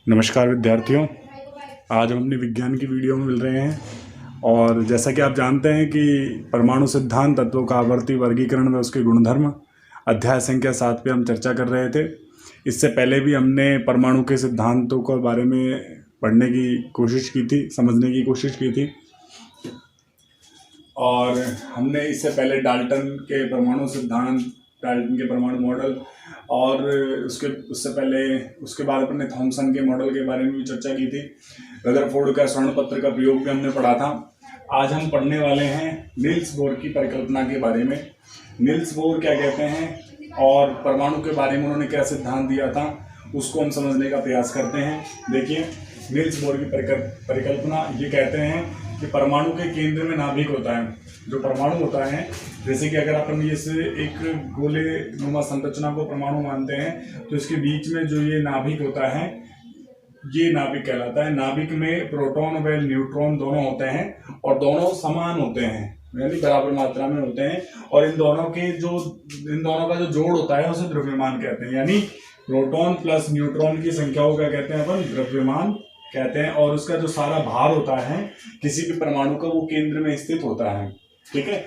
नमस्कार विद्यार्थियों। आज हम अपनी विज्ञान की वीडियो में मिल रहे हैं और जैसा कि आप जानते हैं कि परमाणु सिद्धांत तत्वों का आवर्ती वर्गीकरण में उसके गुणधर्म अध्याय संख्या 7 पे हम चर्चा कर रहे थे। इससे पहले भी हमने परमाणु के सिद्धांतों के बारे में पढ़ने की कोशिश की थी, समझने की कोशिश की थी और हमने इससे पहले डाल्टन के परमाणु सिद्धांत, डाल्टन के परमाणु मॉडल और उससे पहले उसके बाद अपने थॉमसन के मॉडल के बारे में भी चर्चा की थी। रदरफोर्ड का स्वर्ण पत्र का प्रयोग भी हमने पढ़ा था। आज हम पढ़ने वाले हैं नील्स बोर की परिकल्पना के बारे में। नील्स बोर क्या कहते हैं और परमाणु के बारे में उन्होंने क्या सिद्धांत दिया था, उसको हम समझने का प्रयास करते हैं। देखिए, नील्स बोर की परिकल्पना ये कहते हैं कि परमाणु के केंद्र में नाभिक होता है। जो परमाणु होता है, जैसे कि अगर अपन इसे एक गोले नुमा संरचना को परमाणु मानते हैं तो इसके बीच में जो ये नाभिक होता है ये नाभिक कहलाता है। नाभिक में प्रोटॉन व न्यूट्रॉन दोनों होते हैं और दोनों समान होते हैं, यानी बराबर मात्रा में होते हैं। और इन दोनों का जो जोड़ होता है उसे द्रव्यमान कहते हैं। यानी प्रोटॉन प्लस न्यूट्रॉन की संख्या को क्या कहते हैं अपन? द्रव्यमान कहते हैं। और उसका जो सारा भार होता है किसी भी परमाणु का, वो केंद्र में स्थित होता है। ठीक है,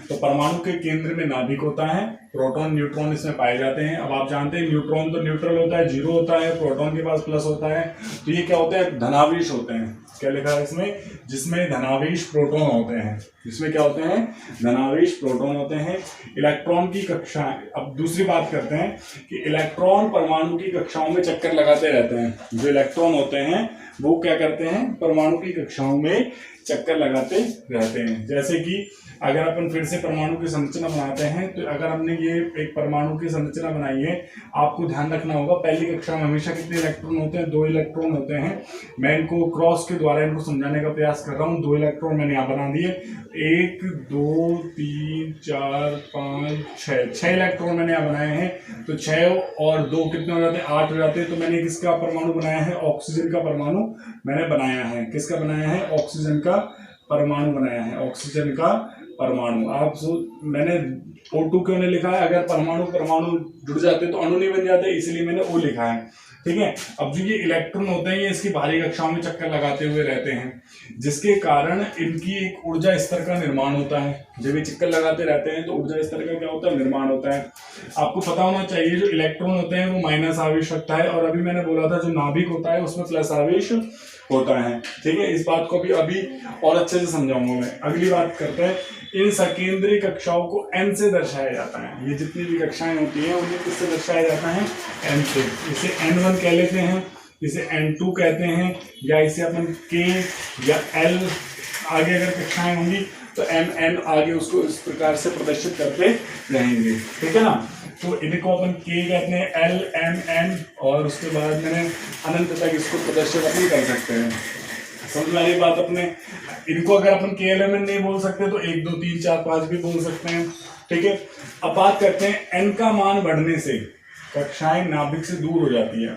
तो परमाणु के केंद्र में नाभिक होता है, प्रोटॉन न्यूट्रॉन इसमें पाए जाते हैं। अब आप जानते हैं न्यूट्रॉन तो न्यूट्रल होता है, जीरो होता है, प्रोटॉन के पास प्लस होता है। तो ये क्या होते हैं? धनावेश होते हैं। क्या लिखा है इसमें? जिसमें धनावेश प्रोटॉन होते हैं। जिसमें क्या होते हैं? धनावेश प्रोटॉन होते हैं। इलेक्ट्रॉन की कक्षाएं, अब दूसरी बात करते हैं कि इलेक्ट्रॉन परमाणु की कक्षाओं में चक्कर लगाते रहते हैं। जो इलेक्ट्रॉन होते हैं वो क्या करते हैं? परमाणु की कक्षाओं में चक्कर लगाते रहते हैं। जैसे कि अगर अपन फिर से परमाणु की संरचना बनाते हैं तो अगर हमने ये एक परमाणु की संरचना बनाई है, आपको ध्यान रखना होगा पहली कक्षा में हमेशा कितने इलेक्ट्रॉन होते हैं? 2 इलेक्ट्रॉन होते हैं। मैं इनको क्रॉस के द्वारा इनको समझाने का प्रयास कर रहा हूँ। 2 इलेक्ट्रॉन मैंने यहाँ बना दिए। 1 2 3 4 5 6 इलेक्ट्रॉन मैंने यहाँ बनाए हैं। तो 6 और 2 कितने हो जाते हैं? 8 हो जाते हैं। तो मैंने किसका परमाणु बनाया है? ऑक्सीजन का परमाणु मैंने बनाया है। किसका बनाया है? ऑक्सीजन का परमाणु बनाया है। ऑक्सीजन का परमाणु। मैंने O2 क्यों नहीं लिखा है? अगर परमाणु परमाणु जुड़ जाते तो अणु नहीं बन जाते, इसलिए मैंने O लिखा है। ठीक है, अब जो ये इलेक्ट्रॉन होते हैं ये इसकी बाहरी कक्षाओं में चक्कर लगाते हुए रहते हैं, जिसके कारण इनकी एक ऊर्जा स्तर का निर्माण होता है। जब ये चक्कर लगाते रहते हैं तो ऊर्जा स्तर का क्या होता है? निर्माण होता है। आपको पता होना चाहिए जो इलेक्ट्रॉन होते हैं वो माइनस आवेश रखता है, और अभी मैंने बोला था जो नाभिक होता है उसमें प्लस आवेश होता है। ठीक है, इस बात को भी अभी और अच्छे से समझाऊंगा मैं। अगली बात करते हैं, इन सकेंद्रीय कक्षाओं को n से दर्शाया जाता है। ये जितनी भी कक्षाएं होती हैं उन्हें किससे दर्शाया जाता है? n से। इसे n1 कह लेते हैं, इसे n2 कहते हैं, या इसे अपन k या l आगे अगर कक्षाएं होंगी तो mn आगे उसको इस प्रकार से प्रदर्शित करते रहेंगे। ठीक है ना, तो इनको अपन k कहते हैं, l m n, और उसके बाद मैंने अनंत तक इसको प्रदर्शित अपन कर सकते हैं। समझ में आई बात अपने? इनको अगर अपन के एल एम एन नहीं बोल सकते तो 1 2 3 4 5 भी बोल सकते हैं। ठीक है, अब बात करते हैं n का मान बढ़ने से कक्षाएं नाभिक से दूर हो जाती है।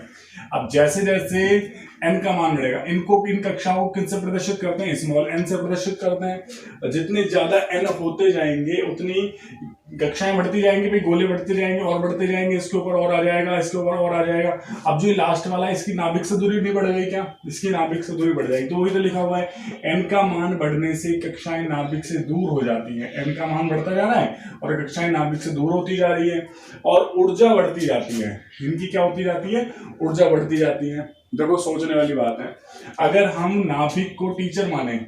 अब जैसे जैसे n का मान बढ़ेगा, इनको इन कक्षाओं को किससे प्रदर्शित करते हैं? स्मॉल n से प्रदर्शित करते हैं। जितने ज्यादा n होते जाएंगे उतनी कक्षाएं बढ़ती जाएंगी, भाई गोले बढ़ते जाएंगे और बढ़ते जाएंगे, इसके ऊपर और आ जाएगा, इसके ऊपर और आ जाएगा। अब जो लास्ट वाला है इसकी नाभिक से दूरी नहीं बढ़ गई क्या? इसकी नाभिक से दूरी बढ़ जाएगी। तो वही तो लिखा हुआ है, n का मान बढ़ने से कक्षाएं नाभिक से दूर हो जाती है। n का मान बढ़ता जा रहा है और कक्षाएं नाभिक से दूर होती जा रही है और ऊर्जा बढ़ती जाती है। इनकी क्या होती जाती है? ऊर्जा बढ़ती जाती है। देखो, सोचने वाली बात है, अगर हम नाभिक को टीचर माने,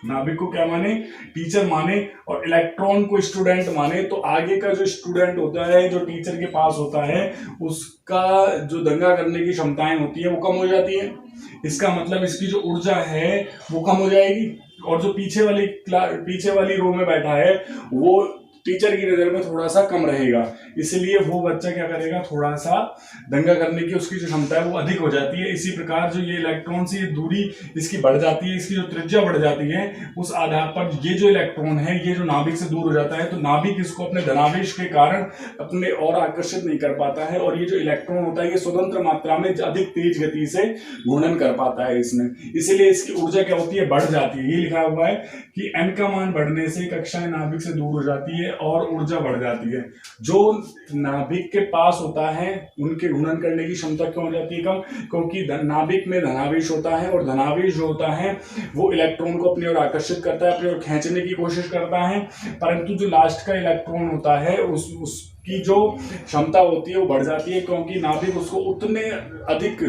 नाभिक को क्या माने? टीचर माने, और इलेक्ट्रॉन को स्टूडेंट माने, तो आगे का जो स्टूडेंट होता है, जो टीचर के पास होता है, उसका जो दंगा करने की क्षमताएं होती है वो कम हो जाती है। इसका मतलब इसकी जो ऊर्जा है वो कम हो जाएगी, और जो पीछे वाली रो में बैठा है वो टीचर की नजर में थोड़ा सा कम रहेगा। इसलिए वो बच्चा क्या करेगा? थोड़ा सा दंगा करने की उसकी जो क्षमता है वो अधिक हो जाती है। इसी प्रकार जो ये इलेक्ट्रॉन से दूरी इसकी बढ़ जाती है, इसकी जो त्रिज्या बढ़ जाती है, उस आधार पर ये जो इलेक्ट्रॉन है ये जो नाभिक से दूर हो जाता है, तो नाभिक इसको अपने धनावेश के कारण अपने और आकर्षित नहीं कर पाता है, और ये जो इलेक्ट्रॉन होता है ये स्वतंत्र मात्रा में अधिक तेज गति से घूर्णन कर पाता है इसमें। इसलिए इसकी ऊर्जा क्या होती है? बढ़ जाती है। ये लिखा हुआ है कि n का मान बढ़ने से कक्षाएं नाभिक से दूर हो जाती है और ऊर्जा बढ़ जाती है। जो नाभिक के पास होता है उनके गुणन करने की क्षमता क्यों हो जाती है कम? क्योंकि नाभिक में धनावेश होता है और धनावेश जो होता है वो इलेक्ट्रॉन को अपनी ओर आकर्षित करता है, अपनी ओर खींचने की कोशिश करता है, परंतु जो लास्ट का इलेक्ट्रॉन होता है उसकी जो क्षमता होती है वो बढ़ जाती है, क्योंकि नाभिक उसको उतने अधिक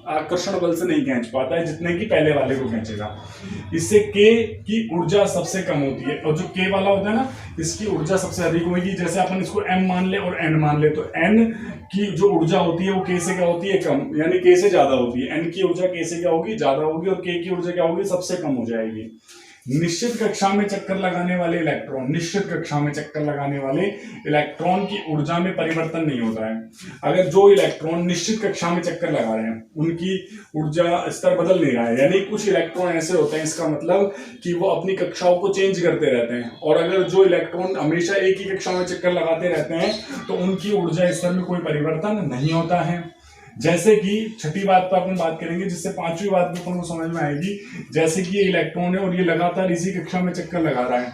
आकर्षण बल से नहीं खींच पाता है जितने की पहले वाले को खींचेगा। इससे के की ऊर्जा सबसे कम होती है, और जो के वाला होता है ना इसकी ऊर्जा सबसे अधिक होगी। जैसे अपन इसको m मान ले और n मान ले, तो n की जो ऊर्जा होती है वो k से क्या होती है? कम, यानी k से ज्यादा होती है। n की ऊर्जा k से क्या होगी? ज्यादा होगी, और k की ऊर्जा क्या होगी? सबसे कम हो जाएगी। निश्चित कक्षा में चक्कर लगाने वाले इलेक्ट्रॉन, निश्चित कक्षा में चक्कर लगाने वाले इलेक्ट्रॉन की ऊर्जा में परिवर्तन नहीं होता है। अगर जो इलेक्ट्रॉन निश्चित कक्षा में चक्कर लगा रहे हैं उनकी ऊर्जा स्तर बदल नहीं रहा है, यानी कुछ इलेक्ट्रॉन ऐसे होते हैं, इसका मतलब कि वो अपनी कक्षाओं को चेंज करते रहते हैं, और अगर जो इलेक्ट्रॉन हमेशा एक ही कक्षा में चक्कर लगाते रहते हैं तो उनकी ऊर्जा स्तर में कोई परिवर्तन नहीं होता है। जैसे कि छठी बात पर अपन बात करेंगे, जिससे पांचवी बात भी अपन को समझ में आएगी। जैसे कि ये इलेक्ट्रॉन है और ये लगातार इसी कक्षा में चक्कर लगा रहा है,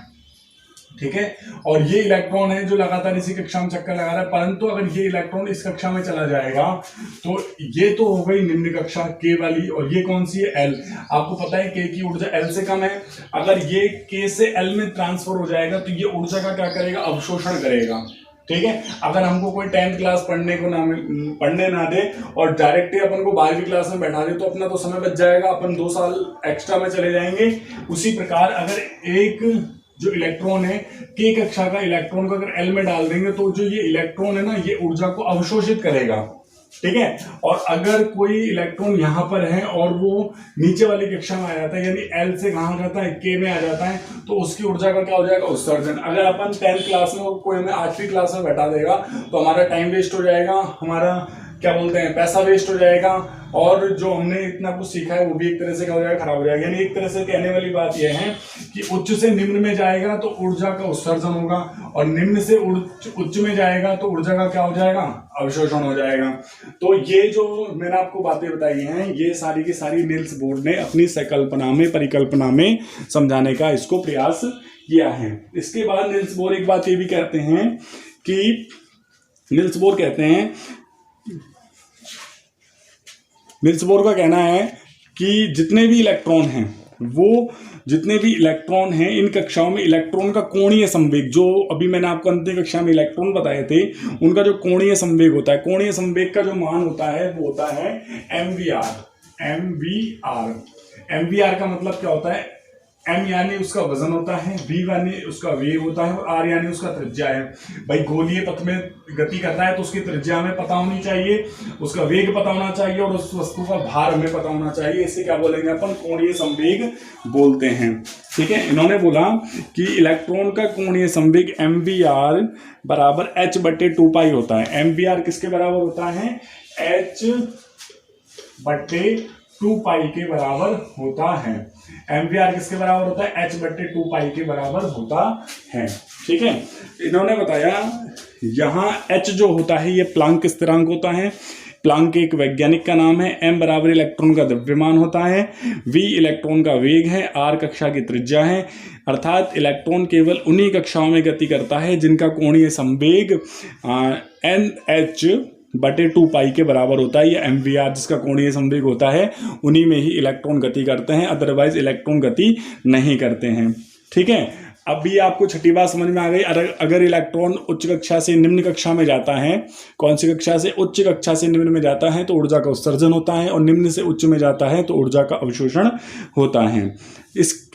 ठीक है, और ये इलेक्ट्रॉन है जो लगातार इसी कक्षा में चक्कर लगा रहा है, परंतु अगर ये इलेक्ट्रॉन इस कक्षा में चला जाएगा तो ये तो हो गई निम्न कक्षा के वाली, और ये कौन सी है? एल। आपको पता है के की ऊर्जा एल से कम है। अगर ये के से एल में ट्रांसफर हो जाएगा तो ये ऊर्जा का क्या करेगा? अवशोषण करेगा, ठीक है। अगर हमको कोई 10th क्लास पढ़ने ना दे और डायरेक्टली अपन को 12वीं क्लास में बैठा दे तो अपना तो समय बच जाएगा, अपन 2 साल एक्स्ट्रा में चले जाएंगे। उसी प्रकार अगर एक जो इलेक्ट्रॉन है के कक्षा का इलेक्ट्रॉन को अगर एल में डाल देंगे तो जो ये इलेक्ट्रॉन है ना ये ऊर्जा को अवशोषित करेगा, ठीक है। और अगर कोई इलेक्ट्रॉन यहाँ पर है और वो नीचे वाली कक्षा में आ जाता है, यानी एल से कहाँ जाता है? के में आ जाता है, तो उसकी ऊर्जा का क्या हो जाएगा? उत्सर्जन। अगर अपन 10th क्लास में और कोई हमें 8वीं क्लास में बैठा देगा तो हमारा टाइम वेस्ट हो जाएगा, हमारा क्या बोलते हैं पैसा वेस्ट हो जाएगा, और जो हमने इतना कुछ सीखा है वो भी एक तरह से क्या हो जाएगा? खराब हो जाएगा। यानी एक तरह से कहने वाली बात यह है कि उच्च से निम्न में जाएगा तो ऊर्जा का उत्सर्जन होगा, और निम्न से उच्च में जाएगा तो ऊर्जा का क्या हो जाएगा? अवशोषण हो जाएगा। तो ये जो मैंने आपको बातें बताई हैं ये सारी की सारी नील्स बोर ने अपनी संकल्पना में परिकल्पना में समझाने का इसको प्रयास किया है। इसके बाद नील्स बोर एक बात ये भी कहते हैं कि नील्स बोर का कहना है कि जितने भी इलेक्ट्रॉन हैं इन कक्षाओं में इलेक्ट्रॉन का कोणीय संवेग, जो अभी मैंने आपको अंतिम कक्षा में इलेक्ट्रॉन बताए थे, उनका जो कोणीय संवेग होता है, कोणीय संवेग का जो मान होता है वो होता है MVR का मतलब क्या होता है? M यानी उसका वजन होता है, V यानी उसका वेग होता है, और R यानी उसका त्रिज्या है। भाई गोलीय पथ में गति कर रहा है तो उसकी त्रिज्या हमें पता होनी चाहिए, उसका वेग पता होना चाहिए, और उस वस्तु का भार हमें पता होना चाहिए। इसे क्या बोलेंगे अपन? कोणीय संवेग बोलते हैं, ठीक है। इन्होंने बोला कि इलेक्ट्रॉन का कोणीय संवेग MVR बराबर h/2π होता है। MVR किसके बराबर होता है? h/2π के बराबर होता है। MVR किसके बराबर होता है? h/2π के बराबर होता है, ठीक है। इन्होंने बताया यहाँ h जो होता है ये प्लांक स्थिरांक होता है। प्लांक एक वैज्ञानिक का नाम है। m बराबर इलेक्ट्रॉन का द्रव्यमान होता है, v इलेक्ट्रॉन का वेग है, r कक्षा की त्रिज्या है। अर्थात इलेक्ट्रॉन केवल उन्हीं कक्षाओं में गति करता है जिनका कोणीय संवेग NH/2π के बराबर होता है। ये MVR जिसका कोणीय संवेग होता है उन्हीं में ही इलेक्ट्रॉन गति करते हैं, अदरवाइज इलेक्ट्रॉन गति नहीं करते हैं, ठीक है। अब भी आपको छठी बात समझ में आ गई। अगर इलेक्ट्रॉन उच्च कक्षा से निम्न कक्षा में जाता है, कौन सी कक्षा से? उच्च कक्षा से निम्न में जाता है तो ऊर्जा का उत्सर्जन होता है, और निम्न से उच्च में जाता है तो ऊर्जा का अवशोषण होता है।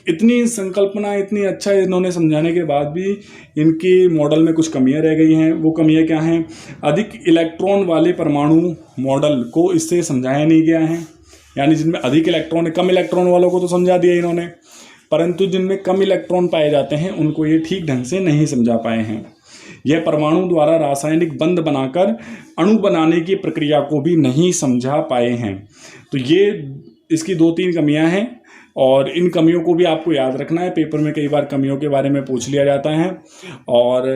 इतनी संकल्पना इतनी अच्छा इन्होंने समझाने के बाद भी इनके मॉडल में कुछ कमियां रह गई हैं। वो कमियां क्या हैं? अधिक इलेक्ट्रॉन वाले परमाणु मॉडल को इससे समझाया नहीं गया है, यानी जिनमें अधिक इलेक्ट्रॉन है, कम इलेक्ट्रॉन वालों को तो समझा दिया इन्होंने, परंतु जिनमें कम इलेक्ट्रॉन पाए जाते हैं उनको ये ठीक ढंग से नहीं समझा पाए हैं। यह परमाणु द्वारा रासायनिक बंध बनाकर अणु बनाने की प्रक्रिया को भी नहीं समझा पाए हैं। तो ये इसकी 2-3 कमियां हैं, और इन कमियों को भी आपको याद रखना है। पेपर में कई बार कमियों के बारे में पूछ लिया जाता है, और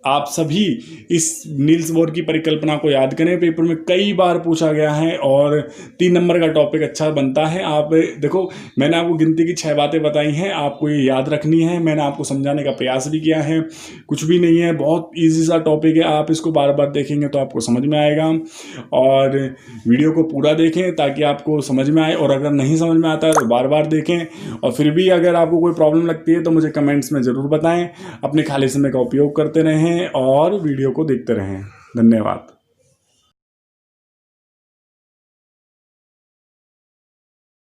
आप सभी इस नील्स बोर की परिकल्पना को याद करें। पेपर में कई बार पूछा गया है और 3 नंबर का टॉपिक अच्छा बनता है। आप देखो, मैंने आपको गिनती की 6 बातें बताई हैं, आपको ये याद रखनी है। मैंने आपको समझाने का प्रयास भी किया है, कुछ भी नहीं है, बहुत ईजी सा टॉपिक है। आप इसको बार बार देखेंगे तो आपको समझ में आएगा। और वीडियो को पूरा देखें ताकि आपको समझ में आए, और अगर नहीं समझ में आता है तो बार बार देखें। और फिर भी अगर आपको कोई प्रॉब्लम लगती है तो मुझे कमेंट्स में ज़रूर बताएं। अपने खाली समय का उपयोग करते रहें और वीडियो को देखते रहें। धन्यवाद।